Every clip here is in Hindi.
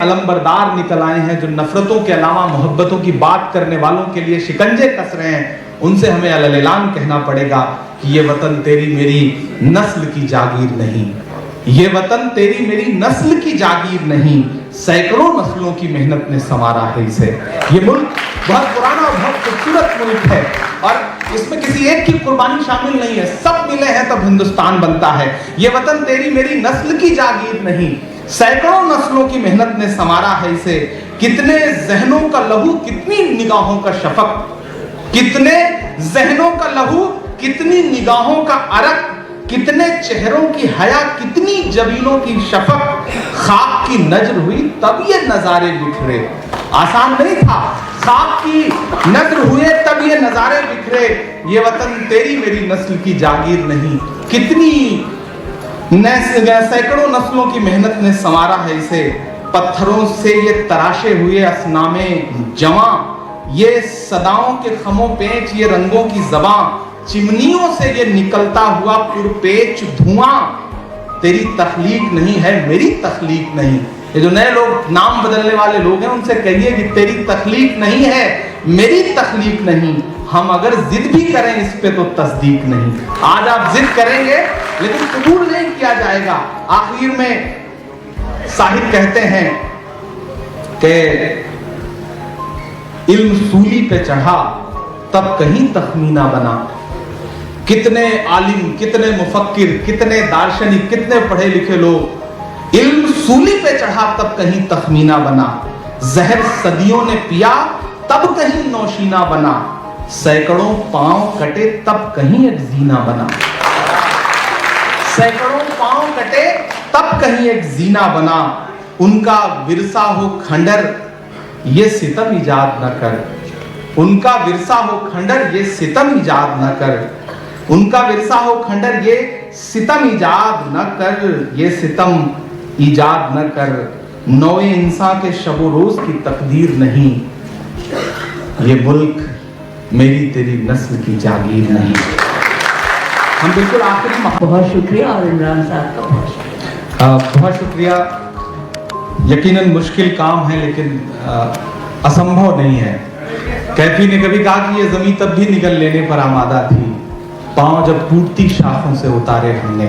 अलंबरदार निकल आए हैं जो नफरतों के अलावा मोहब्बतों की बात करने वालों के लिए शिकंजे कस रहे हैं, उनसे हमें अलग-ऐलान कहना पड़ेगा कि ये वतन तेरी मेरी नस्ल की जागीर नहीं, ये वतन तेरी मेरी नस्ल की जागीर नहीं, सैकड़ों नस्लों की मेहनत ने संवारा है इसे। ये मुल्क बहुत पुराना और बहुत खूबसूरत मुल्क है और इसमें किसी एक की कुर्बानी शामिल नहीं है, सब मिले हैं तब हिंदुस्तान बनता है। ये वतन तेरी मेरी नस्ल की जागीर नहीं, सैकड़ों नस्लों की मेहनत ने संवारा है इसे। कितने जहनों का लहू, कितनी निगाहों का शफक, कितने जहनों का लहू, कितनी निगाहों का अरक, कितने चेहरों की हया, कितनी जबीनों की शफक, खाक की नजर हुई तब ये नजारे बिखरे। आसान नहीं था, खाक की नजर हुए तब ये नजारे बिखरे। ये वतन तेरी मेरी नस्ल की जागीर नहीं, कितनी सैकड़ों नस्लों की मेहनत ने संवारा है इसे। पत्थरों से ये तराशे हुए असनामे जवां, ये सदाओं के खमों पेच, ये रंगों की ज़बां, चिमनियों से ये निकलता हुआ पुरपेच धुआं, तेरी तख्लीक नहीं है मेरी तख्लीक नहीं। ये जो नए लोग नाम बदलने वाले लोग हैं उनसे कहिए कि तेरी तख्लीक नहीं है मेरी तख्लीक नहीं। हम अगर जिद भी करें इस पे तो तस्दीक नहीं। आज आप जिद करेंगे लेकिन कबूल नहीं किया जाएगा। आखिर में साहिब कहते हैं कि इल्म सूली पे चढ़ा तब कहीं तखमीना बना। कितने आलिम, कितने मुफक्किर, कितने दार्शनिक, कितने पढ़े लिखे लोग, इल्म सूली पे चढ़ा तब कहीं तखमीना बना। जहर सदियों ने पिया तब कहीं नौशीना बना। सैकड़ों पांव कटे तब कहीं एक जीना बना। सैकड़ों पांव कटे तब कहीं एक जीना बना। उनका विरसा हो खंडर ये सितम इजाद न कर। उनका विरसा हो खंडर ये सितम इजाद न कर। उनका विरसा हो खंडर ये सितम इजाद न कर। ये सितम इजाद न कर। नौए इंसान के शबो रोज की तकदीर नहीं। ये मुल्क मेरी तेरी नस्ल की जागीर नहीं। हम बिल्कुल आखिरी बहुत शुक्रिया और इमरान साहब का बहुत शुक्रिया। यकीनन मुश्किल काम है लेकिन असंभव नहीं है। कैफी ने कभी कहा कि ये जमीन तब भी निगल लेने पर आमादा थी, पांव जब टूटती शाखों से उतारे हमने।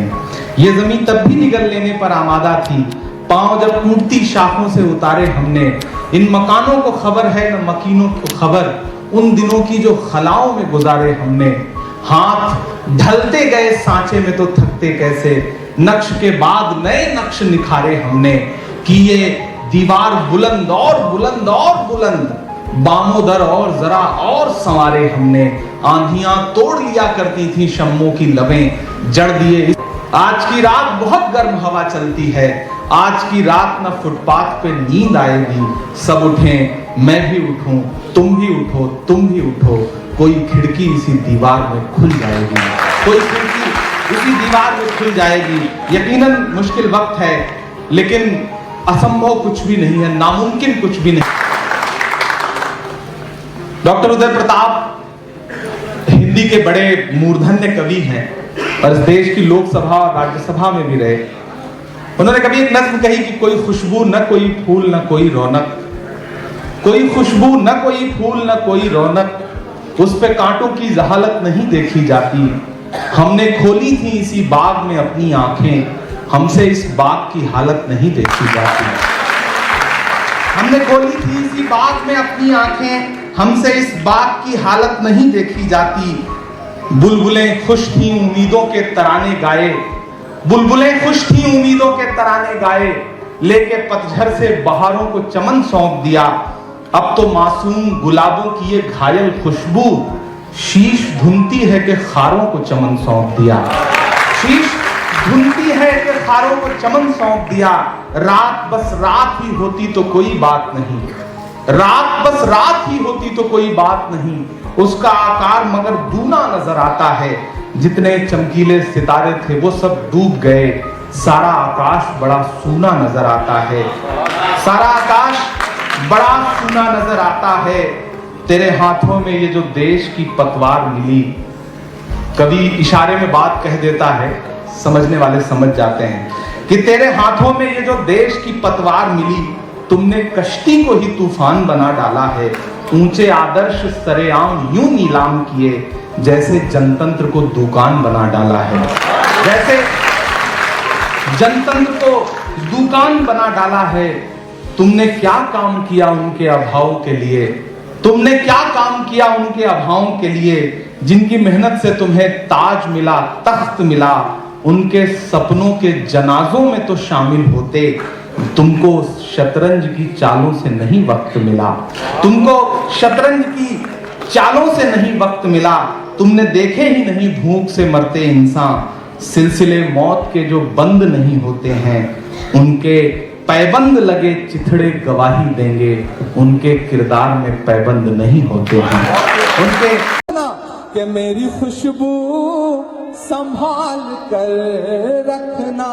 ये जमीन तब भी निगल लेने पर आमादा थी, पांव जब टूटती शाखों से उतारे हमने। इन मकानों को खबर है न मकीनों को खबर, उन दिनों की जो खलाओं में गुजारे हमने। हाथ ढलते गए सांचे में तो थकते कैसे, नक्श के बाद नए नक्श निखारे हमने। कि ये दीवार बुलंद और बुलंद और बुलंद, बामोदर और जरा और संवारे हमने। आंधियां तोड़ लिया करती थी शम्मों की लबें, जड़ दिए। आज की रात बहुत गर्म हवा चलती है, आज की रात न फुटपाथ पे नींद आएगी। सब उठें मैं भी उठूं, तुम भी उठो तुम भी उठो। कोई खिड़की इसी दीवार में खुल जाएगी, कोई खिड़की इसी दीवार में खुल जाएगी। यकीनन मुश्किल वक्त है लेकिन असंभव कुछ भी नहीं है, नामुमकिन कुछ भी नहीं। डॉक्टर उदय प्रताप हिंदी के बड़े मूर्धन्य कवि हैं और इस देश की लोकसभा और राज्यसभा में भी रहे। उन्होंने कभी एक नज्म कही कि कोई खुशबू न कोई फूल न कोई रौनक, कोई खुशबू न कोई फूल न कोई रौनक, उस पे कांटों की जहालत नहीं देखी जाती। हमने खोली थी इसी बाग में अपनी आंखें, हमसे इस बाग की हालत नहीं देखी जाती। हमने खोली थी इसी बाग में अपनी आंखें, हमसे इस बाग की हालत नहीं देखी जाती। बुलबुलें खुश थी उम्मीदों के तराने गाए, बुलबुलें खुश थी उम्मीदों के तराने गाए। लेके पतझड़ से बहारों को चमन सौंप दिया। अब तो मासूम गुलाबों की ये घायल खुशबू शीश धुनती है कि खारों को चमन सौंप दिया। शीश धुनती है कि खारों को चमन सौंप दिया। रात बस रात ही होती तो कोई बात नहीं, रात बस रात ही होती तो कोई बात नहीं। उसका आकार मगर दूना नजर आता है, जितने चमकीले सितारे थे वो सब डूब गए। सारा आकाश बड़ा सूना नजर आता है, सारा आकाश बड़ा सूना नजर आता है। तेरे हाथों में ये जो देश की पतवार मिली। कभी इशारे में बात कह देता है, समझने वाले समझ जाते हैं कि तेरे हाथों में ये जो देश की पतवार मिली, तुमने कश्ती को ही तूफान बना डाला है। ऊंचे आदर्श सरेआम यूं नीलाम किए जैसे जनतंत्र को दुकान बना डाला है। जैसे जनतंत्र को दुकान बना डाला है। तुमने क्या काम किया उनके अभाव के लिए? तुमने क्या काम किया उनके अभाव के लिए? जिनकी मेहनत से तुम्हें ताज मिला, तख्त मिला, उनके सपनों के जनाजों में तो शामिल होते। तुमको शतरंज की चालों से नहीं वक्त मिला। तुमको शतरंज की चालों से नहीं वक्त मिला। तुमने देखे ही नहीं भूख से मरते इंसान। सिलसिले मौत के जो बंद नहीं होते हैं, उनके पैबंद लगे चिथड़े गवाही देंगे। उनके किरदार में पैबंद नहीं होते हैं। उनके कि मेरी खुशबू संभाल कर रखना।